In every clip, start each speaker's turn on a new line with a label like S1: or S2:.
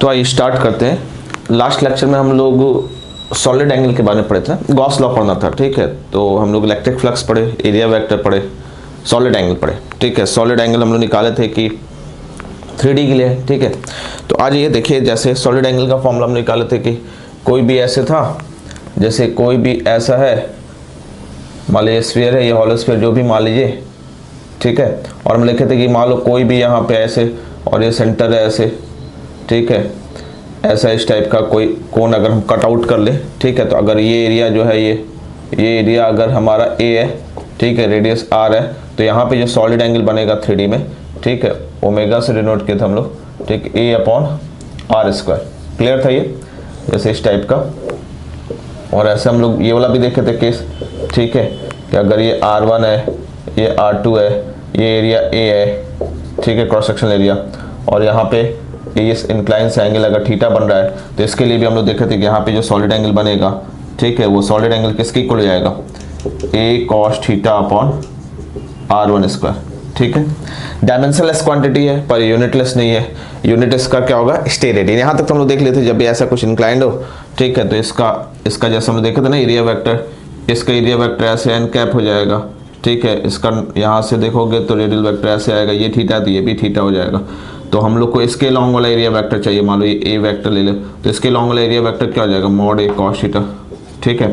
S1: तो आइए स्टार्ट करते हैं। लास्ट लेक्चर में हम लोग सॉलिड एंगल के बारे में पढ़े थे, गॉस लॉ पढ़ना था, ठीक है। तो हम लोग इलेक्ट्रिक फ्लक्स पढ़े, एरिया वेक्टर पढ़े, सॉलिड एंगल पढ़े, ठीक है। सॉलिड एंगल हम लोग निकाले थे कि 3D के लिए, ठीक है। तो आज ये देखिए, जैसे सॉलिड एंगल का फॉर्मूला हम निकाले थे कि कोई भी ऐसे था, जैसे कोई भी ऐसा है, मान लीजिए स्फीयर है, ये हॉलो स्फीयर जो भी मान लीजिए, ठीक है। और हम लिखे थे कि मान लो कोई भी यहाँ पे ऐसे और ये सेंटर है ऐसे, ठीक है। ऐसा इस टाइप का कोई कोण अगर हम कट आउट कर ले, ठीक है। तो अगर ये एरिया जो है ये एरिया अगर हमारा ए है, ठीक है, रेडियस आर है, तो यहाँ पे जो सॉलिड एंगल बनेगा 3D में, ठीक है, ओमेगा से डिनोट किया था हम लोग, ठीक, ए अपॉन आर स्क्वायर। क्लियर था ये, जैसे इस टाइप का। और ऐसे हम लोग ये वाला भी देखे थे केस, ठीक है, कि अगर ये R1 है, ये R2 है, ये एरिया ए है, ठीक है, क्रॉस सेक्शनल एरिया, और यहाँ पे ये इंक्लाइन एंगल अगर थीटा बन रहा है, तो इसके लिए भी हम लोग देखे थे कि यहाँ पे जो सॉलिड एंगल बनेगा, ठीक है, वो सॉलिड एंगल किसके इक्वल हो जाएगा, A cos theta upon R1 square, ठीक है। डायमेंशनलेस क्वांटिटी है पर यूनिटलेस नहीं है। यूनिट इसका क्या होगा, स्टेरेडियन। यहाँ तक तो हम लोग देख लेते जब भी ऐसा कुछ इंक्लाइंड हो, ठीक है। तो इसका जैसे हम देखे थे ना एरिया वेक्टर, इसका एरिया वेक्टर ऐसे एन कैप हो जाएगा, ठीक है। इसका यहाँ से देखोगे तो रेडियल वेक्टर ऐसे आएगा, ये थीटा तो ये भी थीटा हो जाएगा। तो हम लोग को इसके लॉन्ग वाला एरिया वेक्टर चाहिए, मान लो ये ए वेक्टर ले ले, तो इसके लॉन्ग वाला एरिया वेक्टर क्या हो जाएगा, मॉड ए कॉस थीटा, ठीक है।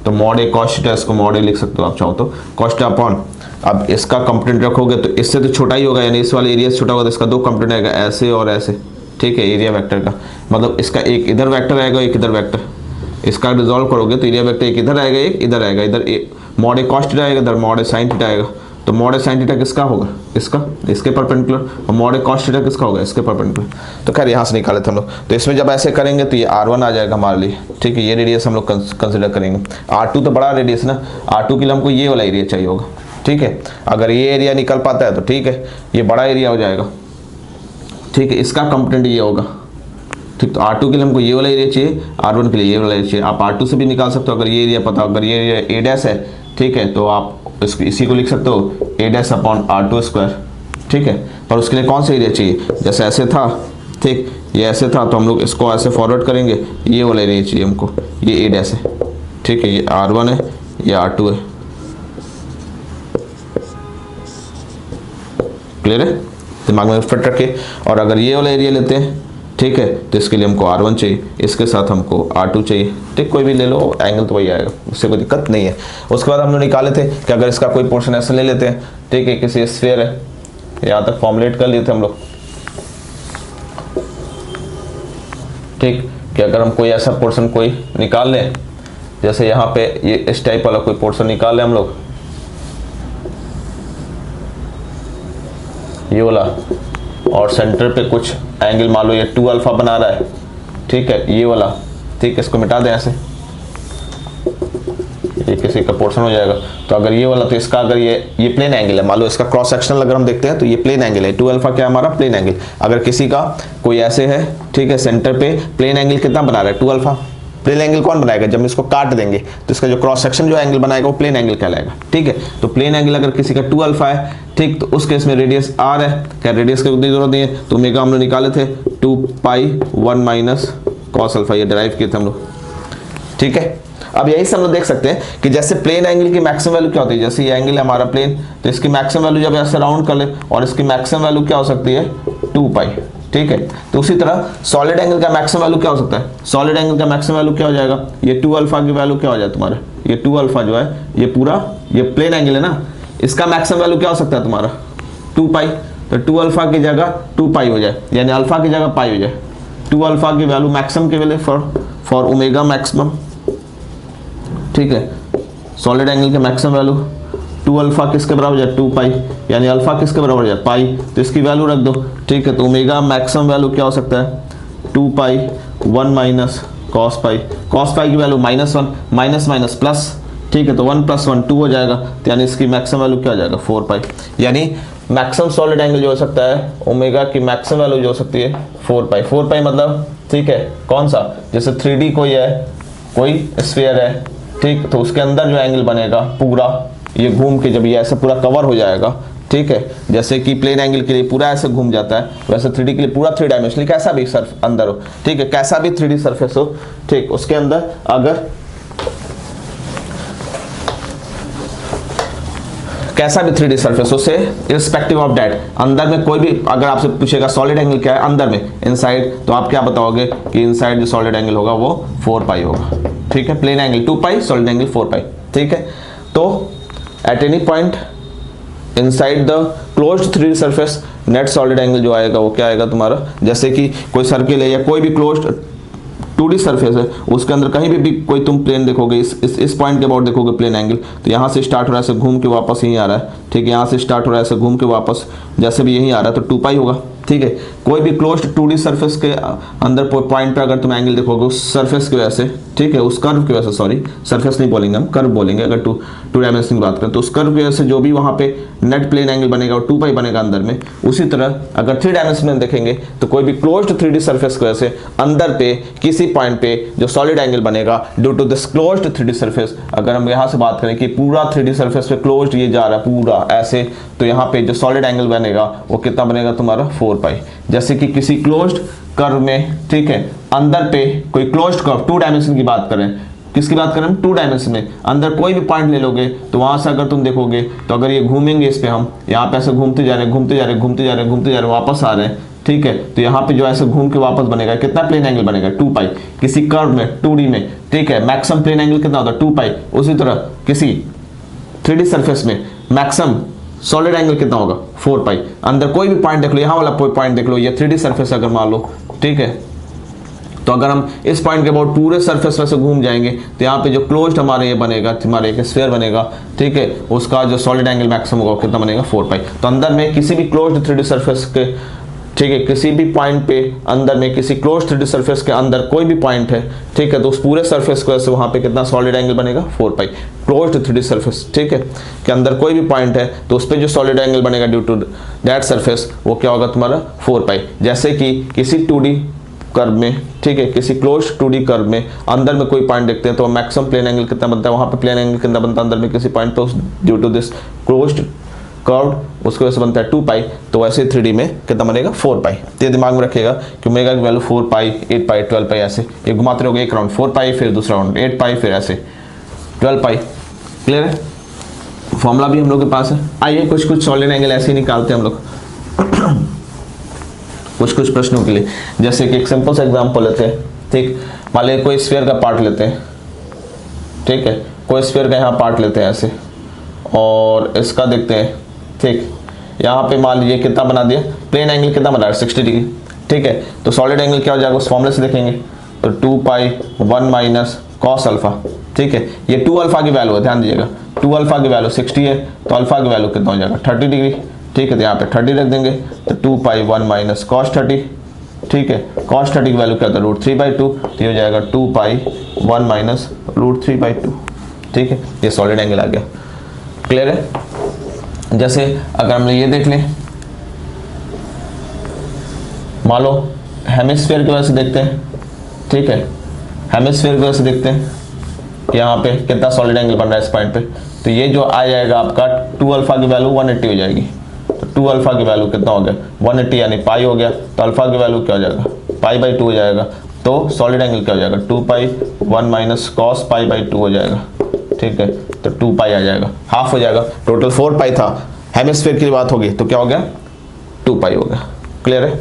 S1: तो मॉड ए कॉस थीटा, इसको मॉड ए लिख सकते हो आप चाहो तो, कॉस थीटा अपॉन, अब इसका कंपोनेंट रखोगे तो इससे तो छोटा ही होगा, यानी इस वाले एरिया से छोटा होगा, तो इसका दो कंपोनेंट आएगा, ऐसे और ऐसे, ठीक है, एरिया वेक्टर का। मतलब इसका एक इधर वेक्टर आएगा, एक इधर वेक्टर। इसका रिजॉल्व करोगे तो एरिया वेक्टर एक इधर आएगा, एक इधर आएगा, इधर मॉड ए कॉस थीटा आएगा, इधर मॉड ए साइन थीटा आएगा। तो मॉड ए साइन थीटा किसका होगा, इसका, इसके परपेंडिकुलर, और मॉड ए कॉस थीटा किसका होगा, इसके परपेंडिकुलर। तो खैर यहाँ से निकाले थे हम लोग। तो इसमें जब ऐसे करेंगे तो ये R1 आ जाएगा हमारे लिए, ठीक है। ये रेडियस हम लोग कंसिडर करेंगे। R2 तो बड़ा रेडियस ना, R2 के लिए हमको ये वाला एरिया चाहिए होगा, ठीक है। अगर ये एरिया निकल पाता है तो ठीक है, ये बड़ा एरिया हो जाएगा, ठीक है। इसका कंपोनेंट ये होगा, ठीक। तो R2 के लिए हमको ये वाला एरिया चाहिए, R1 के लिए ये वाला एरिया चाहिए। आप R2 से भी निकाल सकते हो अगर ये एरिया पता, अगर ये एरिया ए डैश है, ठीक है, तो आप इसी को लिख सकते हो ए डैश अपॉन R2 स्क्वायर, ठीक है। पर उसके लिए कौन सा एरिया चाहिए, जैसे ऐसे था, ठीक, ये ऐसे था, तो हम लोग इसको ऐसे फॉरवर्ड करेंगे, ये वाला एरिया चाहिए हमको, ये ए डैश है, ठीक है, ये R1 है, ये R2 है। क्लियर है, दिमाग में फिट रखिए। और अगर ये वाला एरिया लेते हैं, ठीक है, तो इसके लिए हमको R1 चाहिए, इसके साथ हमको R2 चाहिए, ठीक। कोई भी ले लो, एंगल तो वही आएगा, उससे कोई दिक्कत नहीं है। उसके बाद हम लोग निकाले थे कि अगर इसका कोई पोर्शन ऐसा ले लेते हैं, ठीक है, किसी स्फीयर है, यहाँ तक फॉर्मुलेट कर लिए थे हम लोग, ठीक, कि अगर हम कोई ऐसा पोर्शन कोई निकाल लें, जैसे यहाँ पे ये इस टाइप वाला कोई पोर्शन निकाल लें हम लोग, ये वाला, और सेंटर पे कुछ एंगल मान लो ये 2 अल्फा बना रहा है, ठीक है, ये वाला, ठीक, इसको मिटा दें ऐसे, ये किसी का पोर्शन हो जाएगा। तो अगर ये वाला, तो इसका अगर ये प्लेन एंगल है, मान लो इसका क्रॉस सेक्शनल अगर हम देखते हैं तो ये प्लेन एंगल है, 2 अल्फा क्या है हमारा, प्लेन एंगल। अगर किसी का कोई ऐसे है, ठीक है, सेंटर पे प्लेन एंगल कितना बना रहा है, 2 अल्फा। प्लेन एंगल कौन बनाएगा, जब इसको काट देंगे तो इसका जो क्रॉस सेक्शन जो एंगल बनाएगा वो प्लेन एंगल कहलाएगा, ठीक है। तो प्लेन एंगल अगर किसी का 2 अल्फा है, ठीक, तो उस केस में रेडियस r है, क्या रेडियस की उतनी जरूरत नहीं है, तो ओमेगा हम लोग निकाले थे 2 पाई 1 माइनस कॉस अल्फा, ये डिराइव किए थे हम लोग, ठीक है। अब यही से हम लोग देख सकते हैं कि जैसे प्लेन एंगल की मैक्सिमम वैल्यू क्या होती है, जैसे ये एंगल है हमारा प्लेन, तो इसकी मैक्सिमम वैल्यू जब ऐसे राउंड कर ले, और इसकी मैक्सिमम वैल्यू क्या हो सकती है, 2 पाई, ठीक है। तो उसी तरह सॉलिड एंगल का मैक्सिमम वैल्यू क्या हो सकता है, सॉलिड एंगल का मैक्सिमम वैल्यू क्या हो जाएगा, ये 2 अल्फा की वैल्यू क्या हो जाए तुम्हारा, ये 2 अल्फा जो है, ये पूरा ये प्लेन एंगल है ना, इसका मैक्सिमम वैल्यू क्या हो सकता है तुम्हारा, 2 पाई। तो 2 अल्फा की जगह 2 पाई हो जाए, यानी अल्फा की जगह पाई हो जाए। 2 अल्फा की वैल्यू मैक्सिमम के वैल्यू फॉर ओमेगा मैक्सिमम, ठीक है। सॉलिड एंगल के मैक्सिमम वैल्यू 2 अल्फा किसके बराबर हो जाए, 2 पाई, यानी अल्फा किसके बराबर हो जाए, पाई। तो इसकी वैल्यू रख दो, ठीक है। तो ओमेगा मैक्सिमम वैल्यू क्या हो सकता है, 2 पाई 1 minus cos pi. Cos pi की वैल्यू -1, माइनस माइनस प्लस, ठीक है। तो 1 + 1 2 हो जाएगा, तो यानी इसकी मैक्सिमम वैल्यू क्या हो जाएगा, 4 पाई। यानी मैक्सिमम सॉलिड एंगल जो हो सकता है, ओमेगा की मैक्सिमम वैल्यू जो हो सकती है 4 पाई। 4 पाई मतलब, ठीक है, कौन सा, जैसे 3D कोई है, कोई स्फीयर है, ठीक, तो उसके अंदर जो एंगल बनेगा पूरा ये घूम के, जब ये ऐसे पूरा कवर हो जाएगा, ठीक है। जैसे कि प्लेन एंगल के लिए पूरा ऐसे घूम जाता है, वैसे 3D के लिए पूरा 3 डायमेंशनल कैसा भी सर्फ अंदर हो, ठीक है, कैसा भी 3D सरफेस हो, ठीक, उसके अंदर अगर कैसा भी 3D सरफेस उससे इर्रिस्पेक्टिव ऑफ दैट अंदर में कोई भी अगर आपसे पूछेगा सॉलिड एंगल क्या है अंदर में इनसाइड, तो आप क्या बताओगे कि इनसाइड जो सॉलिड एंगल होगा वो 4 पाई होगा, ठीक है। प्लेन एंगल 2 पाई, सॉलिड एंगल 4 पाई, ठीक है। तो at any point inside the closed 3D surface net solid angle जो आएगा वो क्या आएगा तुम्हारा, जैसे कि कोई सर्किल है या कोई भी क्लोज्ड 2D सरफेस है, उसके अंदर कहीं भी कोई तुम प्लेन देखोगे, इस पॉइंट के अबाउट देखोगे प्लेन एंगल, तो यहाँ से स्टार्ट हो रहा है ऐसे घूम के वापस यहीं आ रहा है, ठीक है, यहाँ से स्टार्ट हो रहा है ऐसे घूम के वापस जैसे भी यहीं आ रहा है, तो 2 पाई होगा, ठीक है। कोई भी क्लोज्ड 2D सरफेस के अंदर पॉइंट पे अगर तुम एंगल देखोगे उस सरफेस की वजह से, ठीक है, उस कर्व की वजह से, सॉरी सरफेस नहीं बोलेंगे हम, कर्व बोलेंगे अगर टू डायमेंशन की बात करें, तो उस कर्व की वजह से जो भी वहाँ पे नेट प्लेन एंगल बनेगा वो 2 पाई बनेगा अंदर में। उसी तरह अगर 3 डायमेंशन में देखेंगे तो कोई भी क्लोज्ड 3D सरफेस की वजह से अंदर पे किसी पॉइंट पे जो सॉलिड एंगल बनेगा due to this closed 3D surface, अगर हम यहाँ से बात करें कि पूरा 3D सरफेस पे क्लोज्ड ये जा रहा है पूरा ऐसे, तो यहाँ पे जो सॉलिड एंगल बनेगा वो कितना बनेगा तुम्हारा 4 पाई। जैसे कि किसी क्लोज्ड कर्व में, ठीक है, अंदर पे कोई क्लोज्ड कर्व 2 डायमेंशन की बात करें, किसकी बात करें हम 2 डायमेंशन में, अंदर कोई भी पॉइंट ले लोगे तो वहां से अगर तुम देखोगे तो अगर ये घूमेंगे इस पे, हम यहाँ पे ऐसे घूमते जा रहे हैं घूमते जा रहे हैं घूमते जा रहे हैं घूमते जा रहे हैं वापस आ रहे हैं, ठीक है, तो यहाँ पे जो ऐसे घूम के वापस बनेगा कितना प्लेन एंगल बनेगा 2 पाई। किसी कर्व में 2D में, ठीक है, मैक्सिमम प्लेन एंगल कितना होता है 2 पाई। उसी तरह किसी 3D सरफेस में मैक्सिमम सॉलिड एंगल कितना होगा 4 पाई। अंदर कोई भी पॉइंट देख लो, यहाँ वाला पॉइंट देख लो, ये 3D सरफेस अगर मान लो, ठीक है, तो अगर हम इस पॉइंट के अबाउट पूरे सरफेस में से घूम जाएंगे तो यहाँ पे जो क्लोज्ड हमारे ये बनेगा, हमारे एक स्फीयर बनेगा, ठीक है, उसका जो सॉलिड एंगल मैक्सिमम होगा कितना बनेगा 4 पाई। तो अंदर में किसी भी क्लोज्ड 3D सरफेस के, ठीक है, किसी भी पॉइंट पे अंदर में किसी क्लोज्ड 3D सरफेस के अंदर कोई भी पॉइंट है, ठीक है, तो उस पूरे सरफेस को ऐसे वहाँ पे कितना सॉलिड एंगल बनेगा 4 पाई। क्लोज्ड 3D सरफेस, ठीक है, के अंदर कोई भी पॉइंट है तो उस पर जो सॉलिड एंगल बनेगा ड्यू टू दैट सरफेस वो क्या होगा तुम्हारा 4 पाई। जैसे कि किसी 2D कर्व में, ठीक है, किसी क्लोज्ड 2D कर्व में अंदर में कोई पॉइंट देखते हैं तो मैक्सिमम प्लेन एंगल कितना बनता है, वहाँ पे प्लेन एंगल कितना बनता है अंदर में किसी पॉइंट पे due to this closed curve, उसकी वजह से बनता है 2 पाई। तो वैसे 3D में कितना बनेगा 4 पाई। तो ये दिमाग में रखिएगा कि ओमेगा की वैल्यू 4 पाई 8 पाई 12 पाई ऐसे ये घुमाते रहोगे, एक राउंड 4 पाई फिर दूसरा राउंड 8 पाई फिर ऐसे 12 पाई। क्लियर है? फॉर्मूला भी हम लोग के पास है। आइए कुछ सॉलिड एंगल ऐसे ही निकालते हैं हम लोग कुछ प्रश्नों के लिए। जैसे कि एक सिंपल सा एग्जांपल लेते हैं, ठीक, मान लीजिए कोई स्फीयर का पार्ट लेते हैं, ठीक है, कोई स्फीयर का यहाँ पार्ट लेते हैं ऐसे और इसका देखते हैं, ठीक, यहाँ पे मान लीजिए कितना बना दिया, प्लेन एंगल कितना बना है 60 डिग्री, ठीक है, तो सॉलिड एंगल क्या हो जाएगा उस फॉर्मूले से देखेंगे तो 2 पाई 1 माइनस कॉस अल्फा, ठीक है, ये 2 अल्फा की वैल्यू है, ध्यान दीजिएगा 2 अल्फा की वैल्यू 60 है तो अल्फा की वैल्यू कितना हो जाएगा 30 डिग्री, ठीक है, तो यहाँ पे 30 रख देंगे तो 2 पाई 1 माइनस कॉस 30, ठीक है, कॉस 30 की वैल्यू क्या होता है √3/2, तो ये हो जाएगा 2 पाई 1 माइनस √3/2, ठीक है, ये सॉलिड एंगल आ गया। क्लियर है? जैसे अगर हम ये देख लें, मान लो हेमिस्फीयर की वजह से देखते हैं, ठीक है, हेमिस्फीयर की वजह से देखते हैं यहाँ पे कितना सॉलिड एंगल बन रहा है इस पॉइंट पे, तो ये जो आ जाएगा आपका 2 अल्फा की वैल्यू 180 हो जाएगी, तो 2 अल्फा की वैल्यू कितना हो गया 180 यानी पाई हो गया, तो अल्फा की वैल्यू क्या हो जाएगा पाई/2 हो जाएगा, तो सॉलिड एंगल क्या हो जाएगा 2 पाई 1 माइनस कॉस पाई/2 हो जाएगा, ठीक है, तो 2 पाई आ जाएगा, हाफ हो जाएगा, टोटल 4 पाई था, हेमिस्फीयर की बात होगी तो क्या हो गया 2 पाई हो गया। क्लियर है?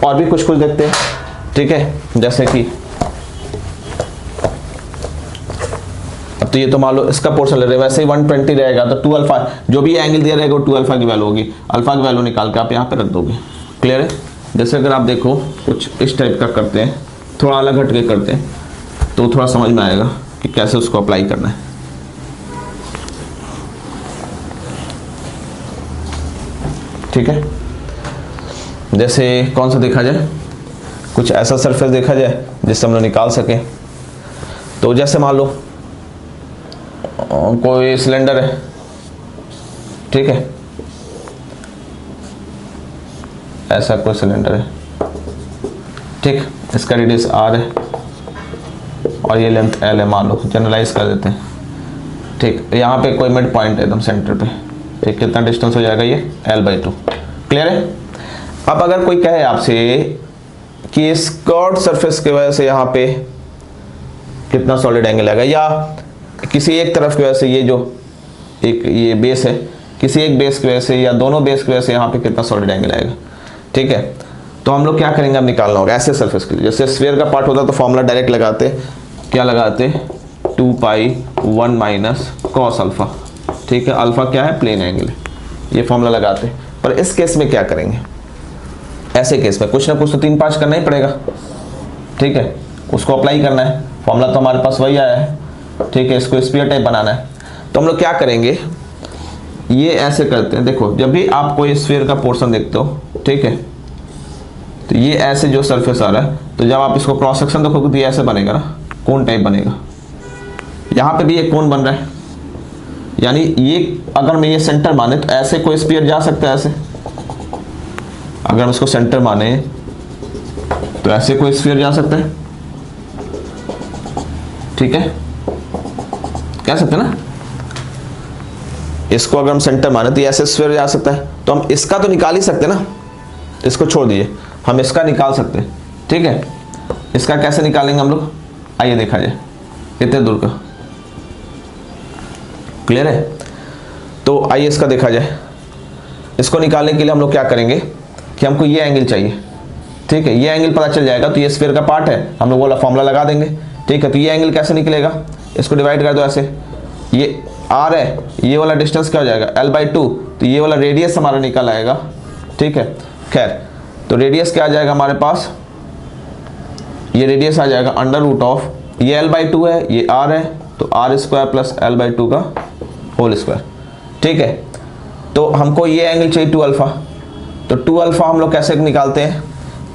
S1: और भी कुछ देखते हैं, ठीक है, जैसे कि अब तो ये तो मान लो इसका पोर्शन ले रहे हैं, वैसे ही 120 रहेगा तो 2 अल्फा जो भी एंगल दिया रहेगा 2 अल्फा की वैल्यू होगी, अल्फा की वैल्यू निकाल के आप यहाँ पे रख दोगे। क्लियर है? जैसे अगर आप देखो कुछ इस टाइप का करते हैं, थोड़ा अलग हट के करते हैं तो थोड़ा समझ में आएगा कि कैसे उसको अप्लाई करना है। ठीक है, जैसे कौन सा देखा जाए, कुछ ऐसा सरफेस देखा जाए जिससे हम लोग निकाल सकें। तो जैसे मान लो कोई सिलेंडर है, ठीक है, ऐसा कोई सिलेंडर है, ठीक, इसका रेडियस r है और ये लेंथ l है, मान लो जनरलाइज कर देते हैं, ठीक, यहाँ पे कोई मिड पॉइंट है एकदम सेंटर पे, ठीक, कितना डिस्टेंस हो जाएगा ये l/2। क्लियर है। अब अगर कोई कहे आपसे कि इस कर्व्ड सरफेस की वजह से यहाँ पे कितना सॉलिड एंगल आएगा, या किसी एक तरफ की वजह से ये जो एक ये बेस है, किसी एक बेस की वजह से या दोनों बेस की वजह से यहाँ पे कितना सॉलिड एंगल आएगा, ठीक है, तो हम लोग क्या करेंगे, अब निकालना होगा ऐसे सरफेस के लिए। जैसे स्फीयर का पार्ट होता तो फॉर्मूला डायरेक्ट लगाते, क्या लगाते, 2π1 - cos अल्फा, ठीक है, अल्फा क्या है, प्लेन एंगल है, ये फॉर्मूला लगाते। पर इस केस में क्या करेंगे, ऐसे केस में कुछ ना कुछ तो 3-5 करना ही पड़ेगा, ठीक है, उसको अप्लाई करना है। फॉर्मूला तो हमारे पास वही आया है, ठीक है, इसको स्फीयर टाइप बनाना है। तो हम लोग क्या करेंगे, ये ऐसे करते हैं, देखो जब भी आप कोई स्फीयर का पोर्शन देखते हो, ठीक है, तो ये ऐसे जो सरफेस आ रहा है, तो जब आप इसको क्रॉस सेक्शन देखोगे तो ये ऐसे बनेगा ना, कोन टाइप बनेगा। यहाँ पे भी एक कोन बन रहा है, यानी ये अगर मैं ये सेंटर माने तो ऐसे कोई स्फीयर जा सकता है, ऐसे अगर हम इसको सेंटर माने तो ऐसे कोई स्फीयर जा सकता है, ठीक है, कह सकते हैं ना, इसको अगर हम सेंटर माने तो ये ऐसे स्फीयर जा सकता है। तो हम इसका तो निकाल ही सकते ना, इसको छोड़ दीजिए, हम इसका निकाल सकते हैं, ठीक है। इसका कैसे निकालेंगे हम लोग, आइए देखा जाए कितने दूर का। क्लियर है। तो आइए इसका देखा जाए। इसको निकालने के लिए हम लोग क्या करेंगे कि हमको ये एंगल चाहिए, ठीक है, ये एंगल पता चल जाएगा तो ये स्फीयर का पार्ट है, हम लोग वाला फॉर्मूला लगा देंगे, ठीक है। तो ये एंगल कैसे निकलेगा, इसको डिवाइड कर दो ऐसे, ये r है, ये वाला डिस्टेंस क्या हो जाएगा l/2, तो ये वाला रेडियस हमारा निकल आएगा, ठीक है। खैर, तो रेडियस क्या आ जाएगा हमारे पास, ये रेडियस आ जाएगा √, ये l/2 है, ये r है, तो r² + l/2 का होल स्क्वायर, ठीक है। तो हमको ये एंगल चाहिए 2α, तो 2α हम लोग कैसे निकालते हैं,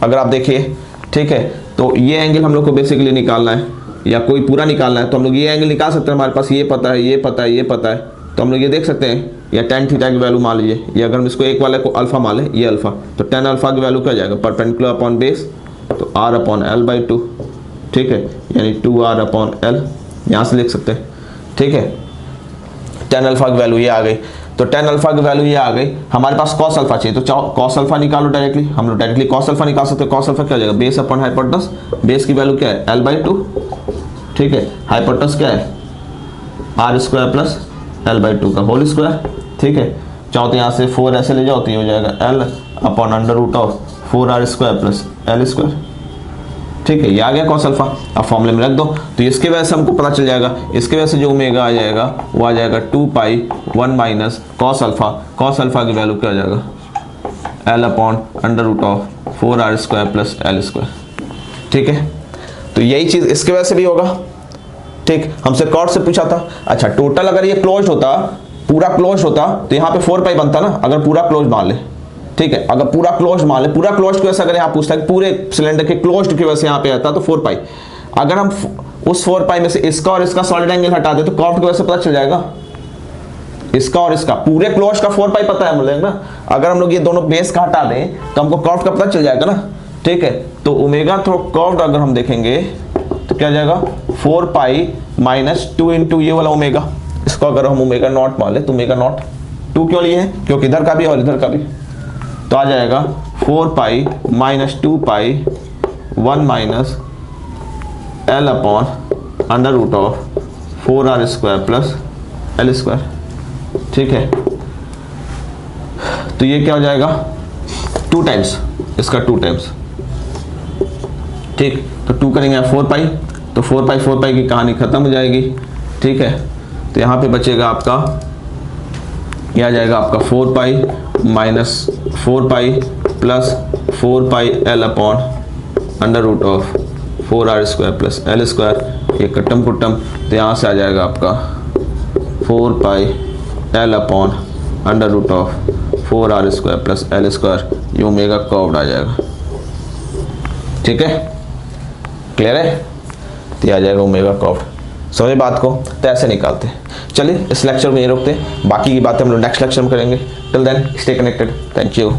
S1: अगर आप देखिए, ठीक है, तो ये एंगल हम लोग को बेसिकली निकालना है या कोई पूरा निकालना है, तो हम लोग ये एंगल निकाल सकते हैं। हमारे पास ये पता है, ये पता है, ये पता है, तो हम लोग ये देख सकते हैं, या tan थीटा की वैल्यू मान लीजिए, या अगर हम इसको एक वाले को अल्फा मान लें, ये अल्फा, तो tan अल्फा की वैल्यू क्या जाएगा, परपेंडिकुलर अपॉन बेस, तो r/l/2, ठीक है, यानी 2r/l, यहाँ से लिख सकते हैं, ठीक है। tan अल्फा की वैल्यू ये आ गई, तो tan अल्फा की वैल्यू ये आ गई। हमारे पास cos अल्फा चाहिए, तो cos अल्फा निकालो डायरेक्टली, हम लोग डायरेक्टली cos अल्फा निकाल सकते हैं। cos अल्फा क्या हो जाएगा, बेस अपॉन हाइपोटेनस, बेस की वैल्यू क्या है l/2, ठीक है, हाइपोटेनस क्या है r² + l/2 का होल स्क्वायर, ठीक है। चाहो तो यहाँ से 4 ऐसे ले जाओ तो ये हो जाएगा l/√4r² + l², ठीक है, ये आ गया cos अल्फा। अब फॉर्मूले में रख दो, तो इसके वजह से हमको पता चल जाएगा, इसके वजह से जो ओमेगा आ जाएगा वो आ जाएगा 2π1 - cos अल्फा। cos अल्फा की वैल्यू क्या आ जाएगा l/√4r² + l², ठीक है। तो यही चीज़ इसके वजह से भी होगा, ठीक। हमसे कॉर्ड से पूछा था, अच्छा टोटल अगर ये क्लोज होता, पूरा क्लोज होता, तो यहाँ पे 4π बनता ना, अगर पूरा क्लोज मान ले, ठीक है, अगर पूरा क्लोज मान ले, पूरा क्लोज की वजह से अगर यहाँ पूछता है कि पूरे सिलेंडर के क्लोज की वजह से यहाँ पे आता तो 4π, अगर हम उस 4π में से इसका और इसका सॉलिड एंगल हटा दे तो कर्व की वजह से पता चल जाएगा, इसका और इसका पूरे क्लोज का 4π पता है मुझे ना। अगर हम लोग ये दोनों बेस का हटा दें तो हमको कर्व का पता चल जाएगा ना, ठीक है। तो ओमेगा थ्रो कर्व अगर हम देखेंगे तो क्या जाएगा 4π - 2 × ये वाला ओमेगा, इसको अगर हम ओमेगा नॉट मान ले तो ओमेगा नॉट 2 क्यों लिए हैं, क्योंकि इधर का भी और इधर का भी, तो आ जाएगा 4π - 2π1 - l/√4r² + l², ठीक है। तो ये क्या हो जाएगा 2 टाइम्स, इसका 2 टाइम्स, ठीक। तो 2 करेंगे 4π, तो 4π की कहानी खत्म हो जाएगी, ठीक है। तो यहाँ पे बचेगा आपका, यह आ जाएगा आपका 4π - 4π + 4π l/√4r² + l², ये कट्टम कुट्टम, तो यहाँ से आ जाएगा आपका 4π l/√4r² + l², ये ओमेगा कर्व्ड आ जाएगा, ठीक है। क्लियर है, तो ये आ जाएगा ओमेगा कर्व्ड। समझे बात को, तो ऐसे निकालते हैं। चलिए इस लेक्चर में ये रोकते हैं, बाकी की बातें हम लोग नेक्स्ट लेक्चर में करेंगे। Till then stay connected, thank you.